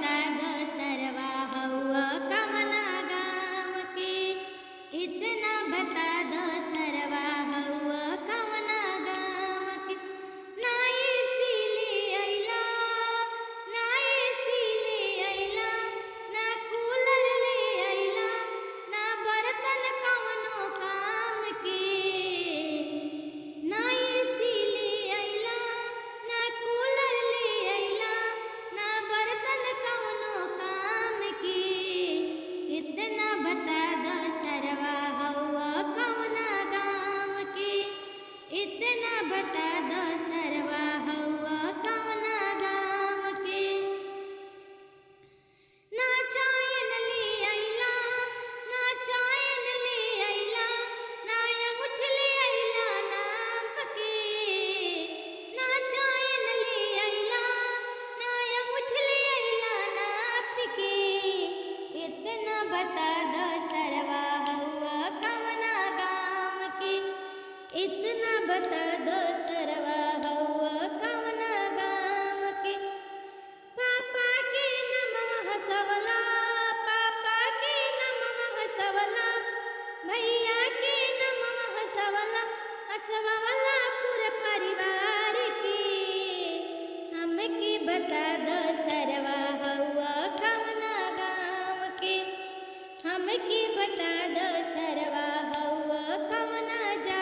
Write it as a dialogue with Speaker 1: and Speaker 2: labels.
Speaker 1: बता दो सरवा हउआ कवना गाम के, इतना बता दो सरवा हउआ कवना गाम के। ना एसी ले अइला, ना एसी ले अइला, ना कूलर ले अइला, ना बर्तन कवनो काम के। ना एसी ले अइला, ना कूलर ले अइला, ना बर्तन कवनो काम के। इतना बता दो सरवा हउआ कवना गाम के, इतना बता दो सरवा हउआ कवना गाम के। ना चैन ले अइला, ना चैन ले अइला, ना अंगूठी ले अइला नाप के। ना चैन ले अइला, ना अंगूठी ले अइला नाप के। इतना बता दो सरवा हउआ कवना गाम के, इतना बता दो सरवा हउआ कवना गाम के। पापा के नमवा हंसवला, पापा के नमवा हंसवला, भैया के नमवा हंसवला, हंसवला पूरा परिवार के। हमके बता दो सरवा हउआ कवना गाम के, हमके बता दो सरवा हउआ कवना जा